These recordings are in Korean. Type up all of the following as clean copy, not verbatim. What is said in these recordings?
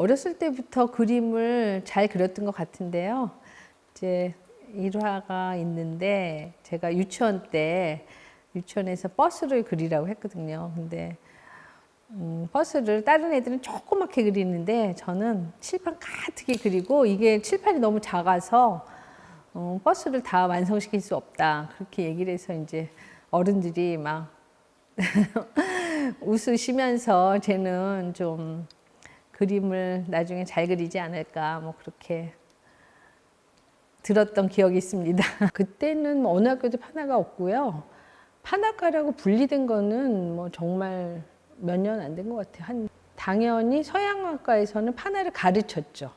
어렸을 때부터 그림을 잘 그렸던 것 같은데요. 이제 일화가 있는데 제가 유치원 때 유치원에서 버스를 그리라고 했거든요. 근데 버스를 다른 애들은 조그맣게 그리는데 저는 칠판 가득히 그리고 이게 칠판이 너무 작아서 버스를 다 완성시킬 수 없다. 그렇게 얘기를 해서 이제 어른들이 막 웃으시면서 쟤는 좀 그림을 나중에 잘 그리지 않을까 뭐 그렇게 들었던 기억이 있습니다. 그때는 어느 학교도 판화가 없고요. 판화과라고 분리된 거는 뭐 정말 몇 년 안 된 것 같아요. 당연히 서양학과에서는 판화를 가르쳤죠.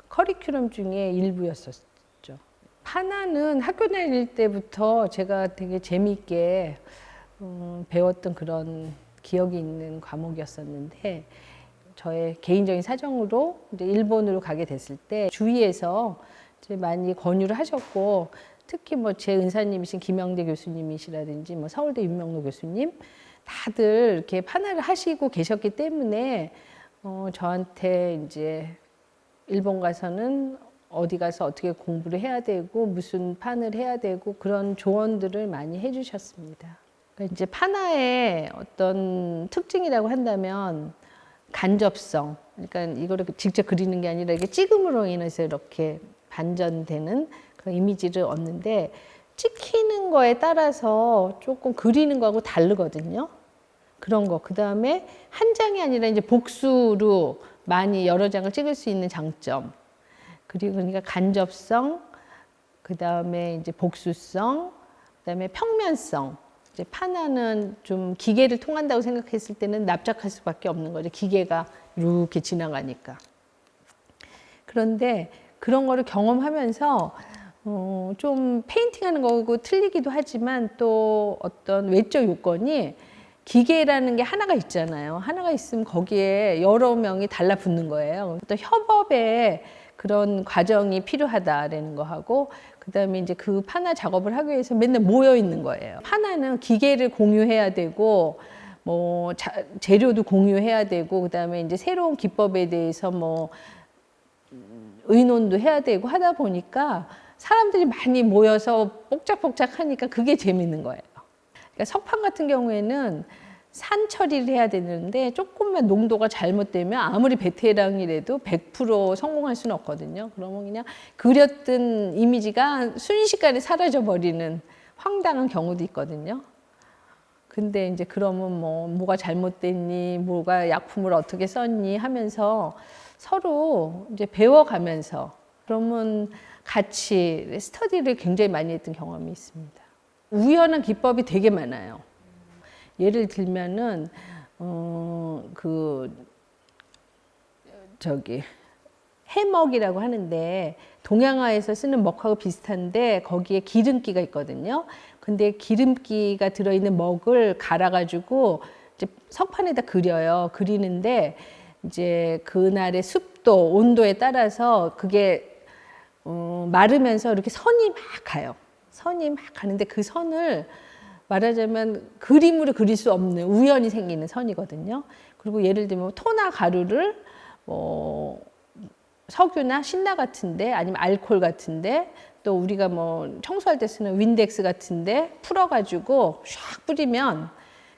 커리큘럼 중에 일부였었죠. 판화는 학교 다닐 때부터 제가 되게 재미있게 배웠던 그런 기억이 있는 과목이었었는데 저의 개인적인 사정으로 이제 일본으로 가게 됐을 때 주위에서 이제 많이 권유를 하셨고 특히 뭐 제 은사님이신 김영대 교수님이시라든지 뭐 서울대 윤명로 교수님 다들 이렇게 판화를 하시고 계셨기 때문에 저한테 이제 일본 가서는 어디 가서 어떻게 공부를 해야 되고 무슨 판을 해야 되고 그런 조언들을 많이 해주셨습니다. 그러니까 이제 판화의 어떤 특징이라고 한다면 간접성, 그러니까 이거를 직접 그리는 게 아니라 이게 찍음으로 인해서 이렇게 반전되는 그런 이미지를 얻는데 찍히는 거에 따라서 조금 그리는 거하고 다르거든요. 그런 거. 그 다음에 한 장이 아니라 이제 복수로 많이 여러 장을 찍을 수 있는 장점. 그리고 그러니까 간접성, 그 다음에 이제 복수성, 그 다음에 평면성. 이제 판화는 좀 기계를 통한다고 생각했을 때는 납작할 수밖에 없는 거죠. 기계가 이렇게 지나가니까. 그런데 그런 거를 경험하면서 좀 페인팅하는 거고 틀리기도 하지만 또 어떤 외적 요건이 기계라는 게 하나가 있잖아요. 하나가 있으면 거기에 여러 명이 달라붙는 거예요. 또 협업에 그런 과정이 필요하다라는 거 하고 그다음에 이제 그 판화 작업을 하기 위해서 맨날 모여 있는 거예요. 판화는 기계를 공유해야 되고 뭐 재료도 공유해야 되고 그다음에 이제 새로운 기법에 대해서 뭐 의논도 해야 되고 하다 보니까 사람들이 많이 모여서 뽁짝뽁짝 하니까 그게 재밌는 거예요. 그러니까 석판 같은 경우에는 산 처리를 해야 되는데 조금만 농도가 잘못되면 아무리 베테랑이라도 100% 성공할 수는 없거든요. 그러면 그냥 그렸던 이미지가 순식간에 사라져 버리는 황당한 경우도 있거든요. 근데 이제 그러면 뭐가 잘못됐니, 뭐가 약품을 어떻게 썼니 하면서 서로 이제 배워가면서 그러면 같이 스터디를 굉장히 많이 했던 경험이 있습니다. 우연한 기법이 되게 많아요. 예를 들면은 해먹이라고 하는데 동양화에서 쓰는 먹하고 비슷한데 거기에 기름기가 있거든요. 근데 기름기가 들어있는 먹을 갈아가지고 이제 석판에다 그려요. 그리는데 이제 그날의 습도, 온도에 따라서 그게 마르면서 이렇게 선이 막 가요. 선이 막 가는데 그 선을 말하자면 그림으로 그릴 수 없는 우연히 생기는 선이거든요. 그리고 예를 들면 토나 가루를 뭐 석유나 신나 같은데 아니면 알코올 같은데 또 우리가 뭐 청소할 때 쓰는 윈덱스 같은데 풀어가지고 샥 뿌리면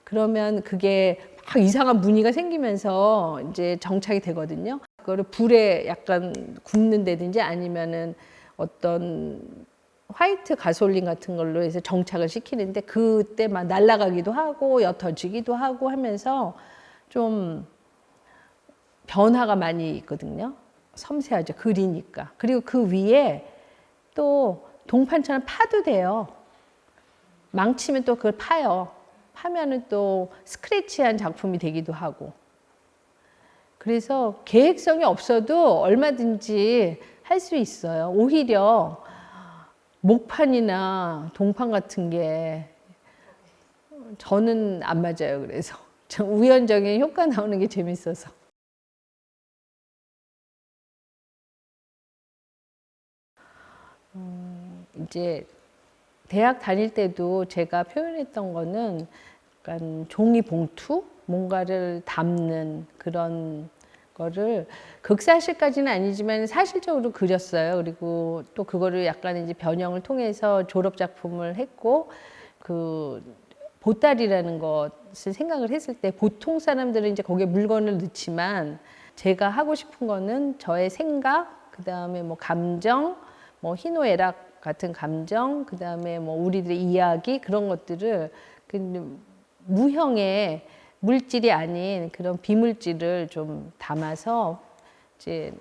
그러면 그게 막 이상한 무늬가 생기면서 이제 정착이 되거든요. 그거를 불에 약간 굽는다든지 아니면은 어떤 화이트 가솔린 같은 걸로 해서 정착을 시키는데 그때 막 날아가기도 하고 옅어지기도 하고 하면서 좀 변화가 많이 있거든요. 섬세하죠. 그리니까. 그리고 그 위에 또 동판처럼 파도 돼요. 망치면 또 그걸 파요. 파면은 또 스크래치한 작품이 되기도 하고. 그래서 계획성이 없어도 얼마든지 할 수 있어요. 오히려 목판이나 동판 같은 게 저는 안 맞아요. 그래서 우연적인 효과 나오는 게 재밌어서. 이제 대학 다닐 때도 제가 표현했던 거는 약간 종이 봉투? 뭔가를 담는 그런 거를 극사실까지는 아니지만 사실적으로 그렸어요. 그리고 또 그거를 약간 이제 변형을 통해서 졸업 작품을 했고, 그 보따리라는 것을 생각을 했을 때 보통 사람들은 이제 거기에 물건을 넣지만 제가 하고 싶은 거는 저의 생각, 그 다음에 뭐 감정, 뭐 희노애락 같은 감정, 그 다음에 뭐 우리들의 이야기 그런 것들을 그 무형의 물질이 아닌 그런 비물질을 좀 담아서 이제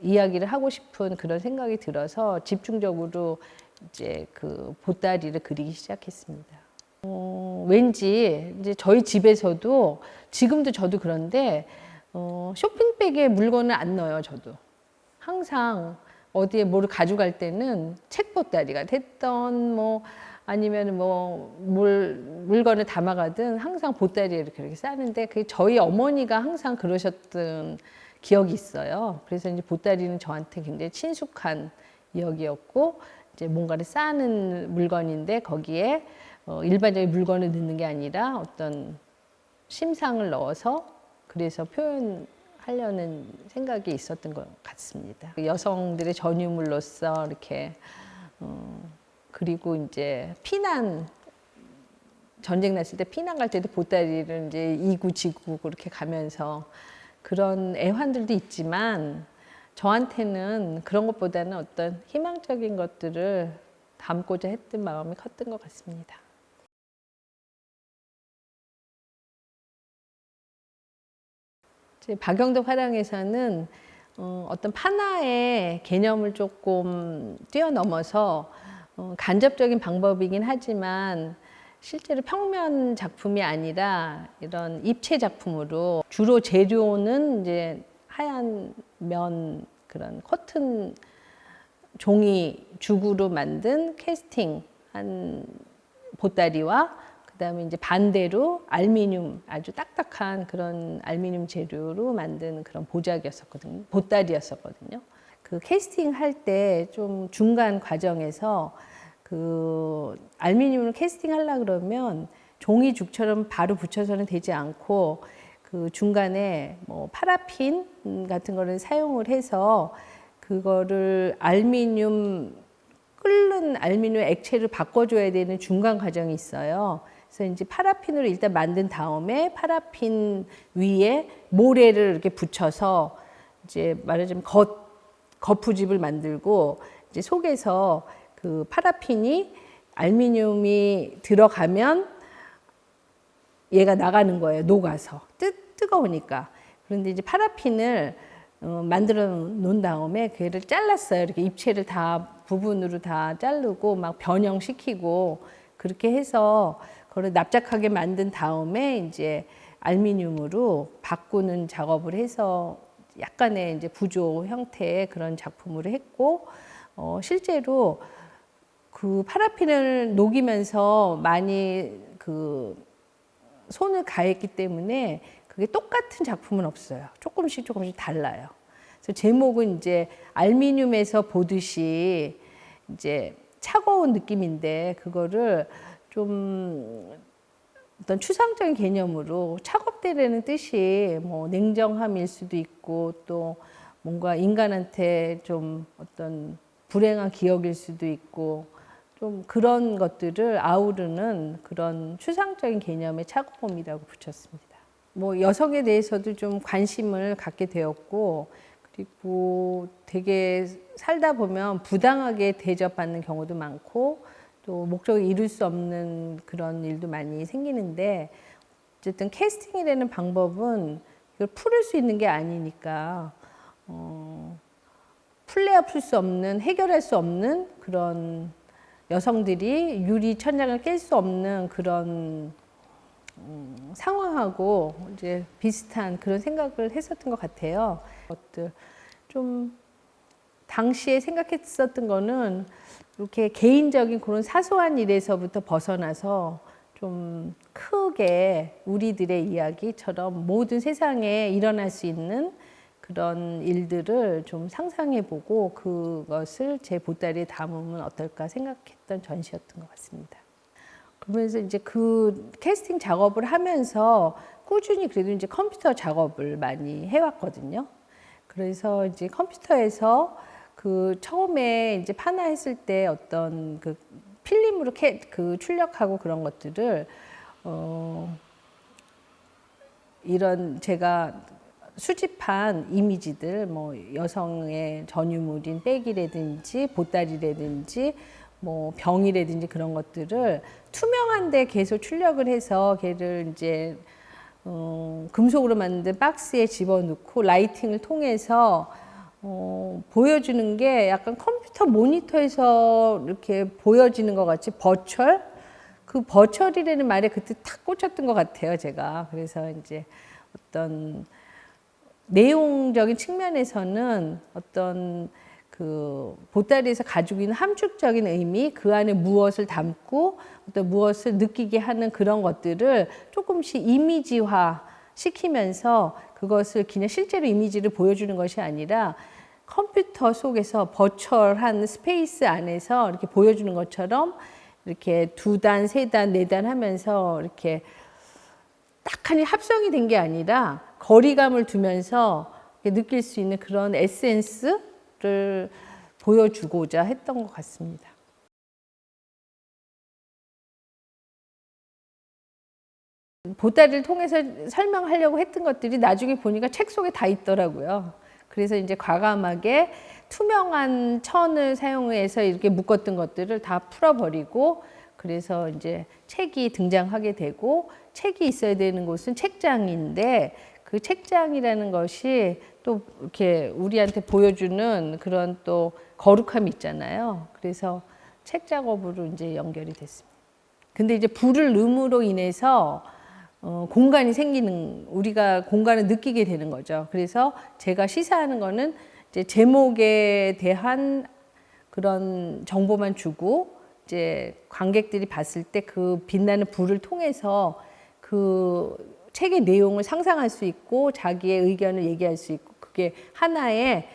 이야기를 하고 싶은 그런 생각이 들어서 집중적으로 이제 그 보따리를 그리기 시작했습니다. 왠지 이제 저희 집에서도 지금도 저도 그런데 쇼핑백에 물건을 안 넣어요. 저도 항상 어디에 뭐를 가져갈 때는 책 보따리가 됐던 뭐 아니면 뭐 물건을 담아가든 항상 보따리에 이렇게 싸는데 그게 저희 어머니가 항상 그러셨던 기억이 있어요. 그래서 이제 보따리는 저한테 굉장히 친숙한 이야기였고 이제 뭔가를 싸는 물건인데 거기에 일반적인 물건을 넣는 게 아니라 어떤 심상을 넣어서 그래서 표현하려는 생각이 있었던 것 같습니다. 여성들의 전유물로서 이렇게 그리고 이제 피난 전쟁 났을 때 피난 갈 때도 보따리를 이제 이구 지구 그렇게 가면서 그런 애환들도 있지만 저한테는 그런 것보다는 어떤 희망적인 것들을 담고자 했던 마음이 컸던 것 같습니다. 박영덕 화랑에서는 어떤 판화의 개념을 조금 뛰어넘어서 간접적인 방법이긴 하지만 실제로 평면 작품이 아니라 이런 입체 작품으로 주로 재료는 이제 하얀 면 그런 커튼 종이 죽으로 만든 캐스팅한 보따리와 그다음에 이제 반대로 알루미늄 아주 딱딱한 그런 알루미늄 재료로 만든 그런 보자기였었거든요. 보따리였었거든요. 그 캐스팅 할 때 좀 중간 과정에서 그 알루미늄을 캐스팅 하려 그러면 종이 죽처럼 바로 붙여서는 되지 않고 그 중간에 뭐 파라핀 같은 거를 사용을 해서 그거를 끓는 알루미늄 액체를 바꿔줘야 되는 중간 과정이 있어요. 그래서 이제 파라핀으로 일단 만든 다음에 파라핀 위에 모래를 이렇게 붙여서 이제 말하자면 거푸집을 만들고 이제 속에서 그 파라핀이 알루미늄이 들어가면 얘가 나가는 거예요. 녹아서 뜨거우니까. 그런데 이제 파라핀을 만들어 놓은 다음에 걔를 잘랐어요. 이렇게 입체를 다 부분으로 다 자르고 막 변형시키고 그렇게 해서 그걸 납작하게 만든 다음에 이제 알루미늄으로 바꾸는 작업을 해서 약간의 이제 부조 형태의 그런 작품으로 했고 실제로 그 파라핀을 녹이면서 많이 그 손을 가했기 때문에 그게 똑같은 작품은 없어요. 조금씩 달라요. 그래서 제목은 이제 알루미늄에서 보듯이 이제 차가운 느낌인데 그거를 좀 어떤 추상적인 개념으로 차갑다라는 뜻이 뭐 냉정함일 수도 있고 또 뭔가 인간한테 좀 어떤 불행한 기억일 수도 있고 좀 그런 것들을 아우르는 그런 추상적인 개념의 차가움이라고 붙였습니다. 뭐 여성에 대해서도 좀 관심을 갖게 되었고 그리고 되게 살다 보면 부당하게 대접받는 경우도 많고 또 목적을 이룰 수 없는 그런 일도 많이 생기는데 어쨌든 캐스팅이라는 방법은 이걸 풀을 수 있는 게 아니니까 풀래야 풀 수 없는 해결할 수 없는 그런 여성들이 유리 천장을 깰 수 없는 그런 상황하고 이제 비슷한 그런 생각을 했었던 것 같아요. 좀 당시에 생각했었던 거는 이렇게 개인적인 그런 사소한 일에서부터 벗어나서 좀 크게 우리들의 이야기처럼 모든 세상에 일어날 수 있는 그런 일들을 좀 상상해보고 그것을 제 보따리에 담으면 어떨까 생각했던 전시였던 것 같습니다. 그러면서 이제 그 캐스팅 작업을 하면서 꾸준히 그래도 이제 컴퓨터 작업을 많이 해왔거든요. 그래서 이제 컴퓨터에서 그 처음에 이제 파나 했을 때 어떤 그 필름으로 그 출력하고 그런 것들을 이런 제가 수집한 이미지들, 뭐 여성의 전유물인 백이라든지 보따리라든지 뭐 병이라든지 그런 것들을 투명한 데 계속 출력을 해서 걔를 이제 금속으로 만든 박스에 집어넣고 라이팅을 통해서 보여주는 게 약간 컴퓨터 모니터에서 이렇게 보여지는 것 같이 버추얼? 그 버추얼이라는 말에 그때 탁 꽂혔던 것 같아요, 제가. 그래서 이제 어떤 내용적인 측면에서는 어떤 그 보따리에서 가지고 있는 함축적인 의미, 그 안에 무엇을 담고 어떤 무엇을 느끼게 하는 그런 것들을 조금씩 이미지화 시키면서 그것을 그냥 실제로 이미지를 보여주는 것이 아니라 컴퓨터 속에서 버추얼한 스페이스 안에서 이렇게 보여주는 것처럼 이렇게 2단, 3단, 4단 하면서 이렇게 딱하니 합성이 된 게 아니라 거리감을 두면서 느낄 수 있는 그런 에센스를 보여주고자 했던 것 같습니다. 보따리를 통해서 설명하려고 했던 것들이 나중에 보니까 책 속에 다 있더라고요. 그래서 이제 과감하게 투명한 천을 사용해서 이렇게 묶었던 것들을 다 풀어버리고 그래서 이제 책이 등장하게 되고 책이 있어야 되는 곳은 책장인데 그 책장이라는 것이 또 이렇게 우리한테 보여주는 그런 또 거룩함이 있잖아요. 그래서 책 작업으로 이제 연결이 됐습니다. 근데 이제 불을 넣음으로 인해서 공간이 생기는, 우리가 공간을 느끼게 되는 거죠. 그래서 제가 시사하는 거는 이제 제목에 대한 그런 정보만 주고 이제 관객들이 봤을 때 그 빛나는 불을 통해서 그 책의 내용을 상상할 수 있고 자기의 의견을 얘기할 수 있고 그게 하나의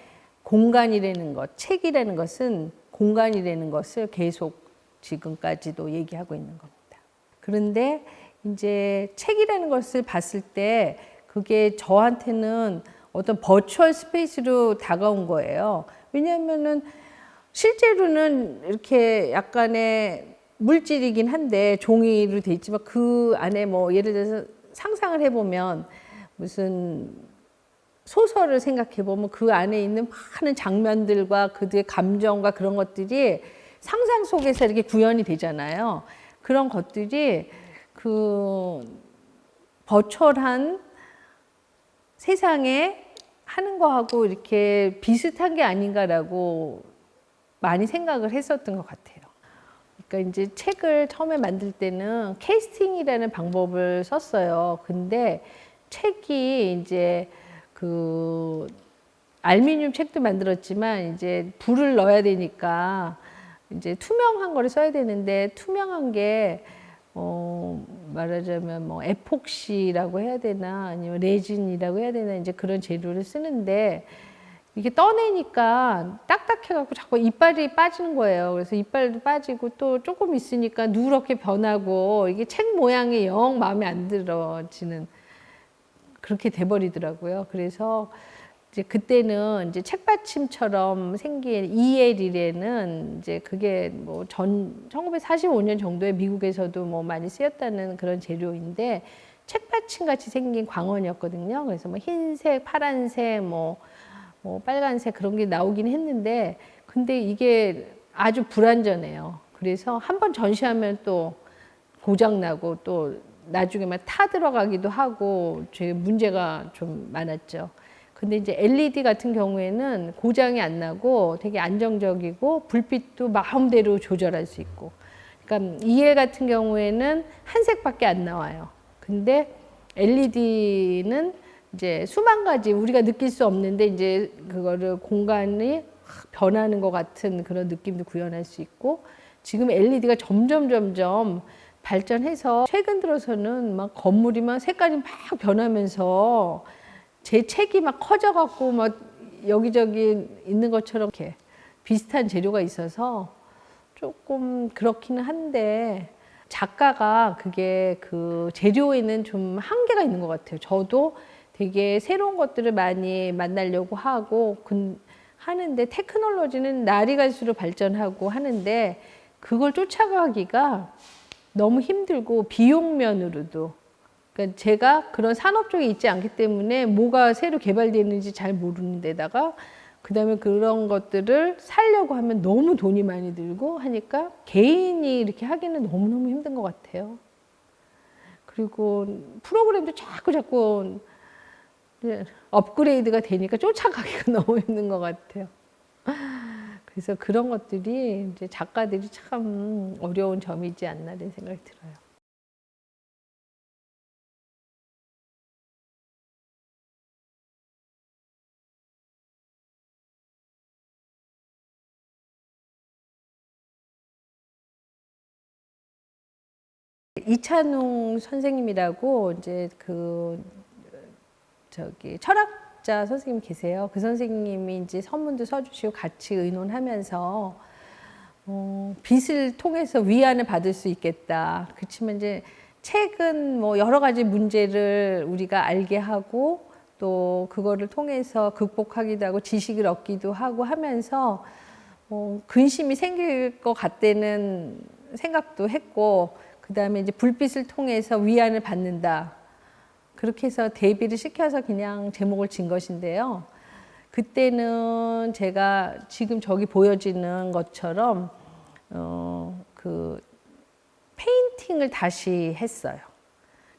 공간이라는 것, 책이라는 것은 공간이라는 것을 계속 지금까지도 얘기하고 있는 겁니다. 그런데 이제 책이라는 것을 봤을 때 그게 저한테는 어떤 버추얼 스페이스로 다가온 거예요. 왜냐하면은 실제로는 이렇게 약간의 물질이긴 한데 종이로 돼 있지만 그 안에 뭐 예를 들어서 상상을 해보면 무슨 소설을 생각해보면 그 안에 있는 많은 장면들과 그들의 감정과 그런 것들이 상상 속에서 이렇게 구현이 되잖아요. 그런 것들이 그 버추얼한 세상에 하는 거하고 이렇게 비슷한 게 아닌가라고 많이 생각을 했었던 것 같아요. 그러니까 이제 책을 처음에 만들 때는 캐스팅이라는 방법을 썼어요. 근데 책이 이제 그 알루미늄 책도 만들었지만 이제 불을 넣어야 되니까 이제 투명한 거를 써야 되는데 투명한 게 말하자면 뭐 에폭시라고 해야 되나 아니면 레진이라고 해야 되나 이제 그런 재료를 쓰는데 이게 떠내니까 딱딱해갖고 자꾸 이빨이 빠지는 거예요. 그래서 이빨도 빠지고 또 조금 있으니까 누렇게 변하고 이게 책 모양이 영 마음에 안 들어지는 그렇게 돼버리더라고요. 그래서 이제 그때는 이제 책받침처럼 생긴 EL이라는 이제 그게 뭐 1945년 정도에 미국에서도 뭐 많이 쓰였다는 그런 재료인데 책받침 같이 생긴 광원이었거든요. 그래서 뭐 흰색, 파란색, 뭐 빨간색 그런 게 나오긴 했는데 근데 이게 아주 불완전해요. 그래서 한번 전시하면 또 고장나고 또 나중에 막 타 들어가기도 하고 되게 문제가 좀 많았죠. 근데 이제 LED 같은 경우에는 고장이 안 나고 되게 안정적이고 불빛도 마음대로 조절할 수 있고. 그러니까 EL 같은 경우에는 한 색밖에 안 나와요. 근데 LED는 이제 수만 가지 우리가 느낄 수 없는데 이제 그거를 공간이 변하는 것 같은 그런 느낌도 구현할 수 있고 지금 LED가 점점 발전해서 최근 들어서는 막 건물이 막 색깔이 막 변하면서 제 책이 막 커져갖고 막 여기저기 있는 것처럼 이렇게 비슷한 재료가 있어서 조금 그렇기는 한데 작가가 그게 그 재료에는 좀 한계가 있는 것 같아요. 저도 되게 새로운 것들을 많이 만나려고 하고 하는데 테크놀로지는 날이 갈수록 발전하고 하는데 그걸 쫓아가기가 너무 힘들고 비용 면으로도 그러니까 제가 그런 산업 쪽에 있지 않기 때문에 뭐가 새로 개발되는지 잘 모르는 데다가 그다음에 그런 것들을 살려고 하면 너무 돈이 많이 들고 하니까 개인이 이렇게 하기는 너무너무 힘든 것 같아요. 그리고 프로그램도 자꾸 업그레이드가 되니까 쫓아가기가 너무 힘든 것 같아요. 그래서 그런 것들이 이제 작가들이 참 어려운 점이지 않나 이런 생각이 들어요. 이찬웅 선생님이라고 이제 철학자 선생님 계세요. 그 선생님이 이제 선문도 써주시고 같이 의논하면서 빚을 통해서 위안을 받을 수 있겠다. 그렇지만 이제 책은 뭐 여러 가지 문제를 우리가 알게 하고 또 그거를 통해서 극복하기도 하고 지식을 얻기도 하고 하면서 근심이 생길 것 같다는 생각도 했고 그 다음에 이제 불빛을 통해서 위안을 받는다. 그렇게 해서 대비를 시켜서 그냥 제목을 진 것인데요. 그때는 제가 지금 저기 보여지는 것처럼 그 페인팅을 다시 했어요.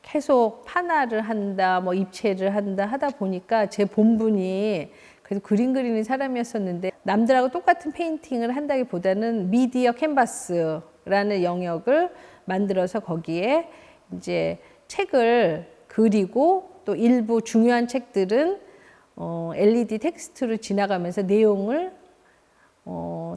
계속 판화를 한다, 뭐 입체를 한다 하다 보니까 제 본분이 그래서 그림 그리는 사람이었었는데 남들하고 똑같은 페인팅을 한다기보다는 미디어 캔버스라는 영역을 만들어서 거기에 이제 책을 그리고 또 일부 중요한 책들은 LED 텍스트로 지나가면서 내용을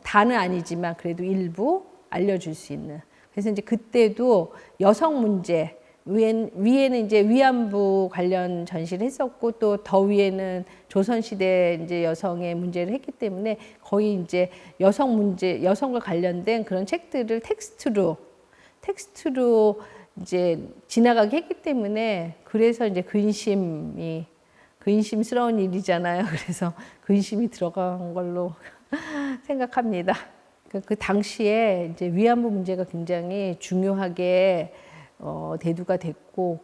다는 아니지만 그래도 일부 알려줄 수 있는. 그래서 이제 그때도 여성 문제 위에는 이제 위안부 관련 전시를 했었고 또 더 위에는 조선시대 이제 여성의 문제를 했기 때문에 거의 이제 여성 문제, 여성과 관련된 그런 책들을 텍스트로 이제 지나가게 했기 때문에 그래서 이제 근심스러운 일이잖아요. 그래서 근심이 들어간 걸로 생각합니다. 그 당시에 이제 위안부 문제가 굉장히 중요하게 대두가 됐고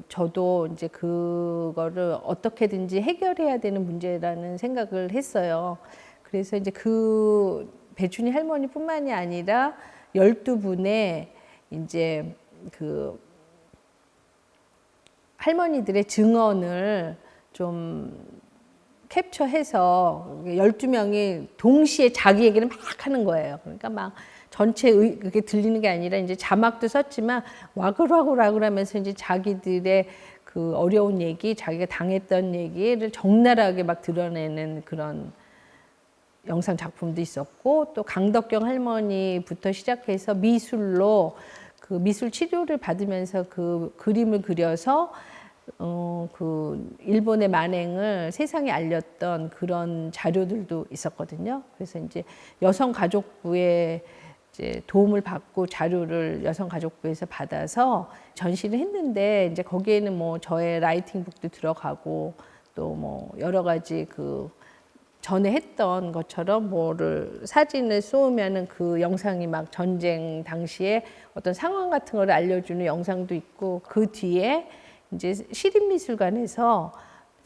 저도 이제 그거를 어떻게든지 해결해야 되는 문제라는 생각을 했어요. 그래서 이제 그 배춘희 할머니뿐만이 아니라 12분의 이제 그 할머니들의 증언을 좀 캡처해서 12명이 동시에 자기 얘기를 막 하는 거예요. 그러니까 막 전체 그게 들리는 게 아니라 이제 자막도 썼지만 와글와글 하면서 이제 자기들의 그 어려운 얘기, 자기가 당했던 얘기를 적나라하게 막 드러내는 그런 영상 작품도 있었고 또 강덕경 할머니부터 시작해서 미술로 그 미술 치료를 받으면서 그 그림을 그려서 그 일본의 만행을 세상에 알렸던 그런 자료들도 있었거든요. 그래서 이제 여성가족부의 이제 도움을 받고 자료를 여성가족부에서 받아서 전시를 했는데 이제 거기에는 뭐 저의 라이팅북도 들어가고 또 뭐 여러 가지 그 전에 했던 것처럼 뭐를 사진을 쏘면은 그 영상이 막 전쟁 당시에 어떤 상황 같은 걸 알려주는 영상도 있고 그 뒤에 이제 시립미술관에서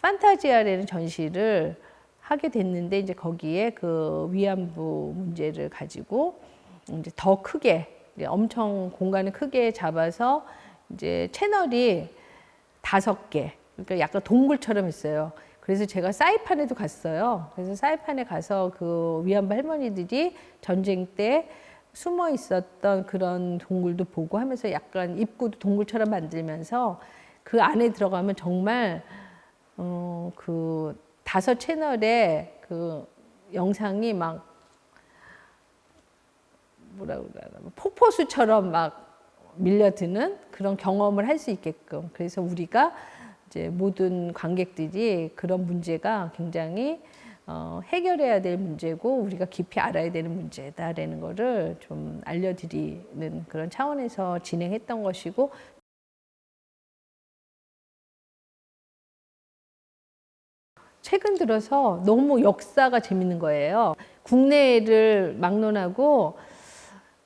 판타지아라는 전시를 하게 됐는데 이제 거기에 그 위안부 문제를 가지고 이제 더 크게 엄청 공간을 크게 잡아서 이제 채널이 5개 그러니까 약간 동굴처럼 있어요. 그래서 제가 사이판에도 갔어요. 그래서 사이판에 가서 그 위안부 할머니들이 전쟁 때 숨어 있었던 그런 동굴도 보고 하면서 약간 입구도 동굴처럼 만들면서 그 안에 들어가면 정말 그 5채널의 그 영상이 막 뭐라 그러나 폭포수처럼 막 밀려드는 그런 경험을 할 수 있게끔 그래서 우리가 이제 모든 관객들이 그런 문제가 굉장히 해결해야 될 문제고 우리가 깊이 알아야 되는 문제다라는 거를 좀 알려드리는 그런 차원에서 진행했던 것이고, 최근 들어서 너무 역사가 재밌는 거예요. 국내를 막론하고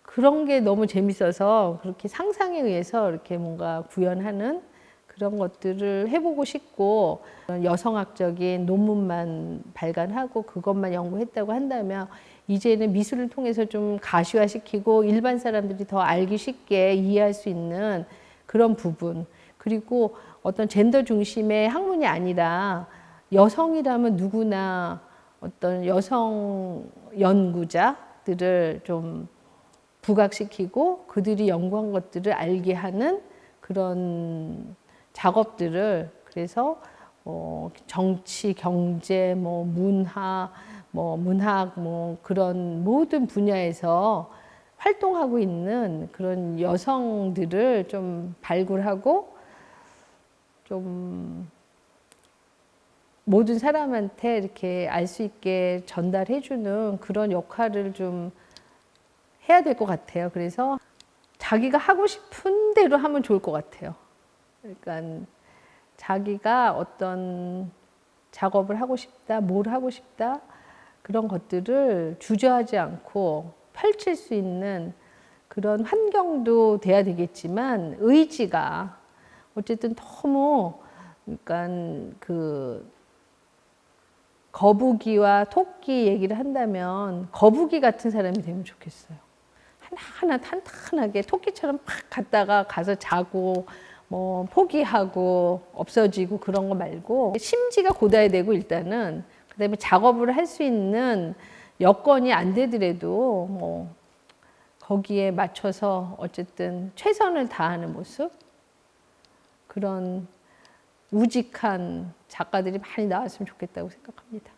그런 게 너무 재밌어서 그렇게 상상에 의해서 이렇게 뭔가 구현하는 그런 것들을 해보고 싶고, 여성학적인 논문만 발간하고 그것만 연구했다고 한다면 이제는 미술을 통해서 좀 가시화시키고 일반 사람들이 더 알기 쉽게 이해할 수 있는 그런 부분, 그리고 어떤 젠더 중심의 학문이 아니라 여성이라면 누구나 어떤 여성 연구자들을 좀 부각시키고 그들이 연구한 것들을 알게 하는 그런 작업들을, 그래서 정치, 경제, 문화, 문학, 그런 모든 분야에서 활동하고 있는 그런 여성들을 좀 발굴하고 좀 모든 사람한테 이렇게 알 수 있게 전달해주는 그런 역할을 좀 해야 될 것 같아요. 그래서 자기가 하고 싶은 대로 하면 좋을 것 같아요. 그러니까 자기가 어떤 작업을 하고 싶다, 뭘 하고 싶다, 그런 것들을 주저하지 않고 펼칠 수 있는 그런 환경도 돼야 되겠지만, 의지가 어쨌든 너무, 그러니까 그 거북이와 토끼 얘기를 한다면 거북이 같은 사람이 되면 좋겠어요. 하나하나 탄탄하게 토끼처럼 팍 갔다가 가서 자고 포기하고 없어지고 그런 거 말고, 심지가 곧아야 되고, 일단은 그다음에 작업을 할 수 있는 여건이 안 되더라도 거기에 맞춰서 어쨌든 최선을 다하는 모습, 그런 우직한 작가들이 많이 나왔으면 좋겠다고 생각합니다.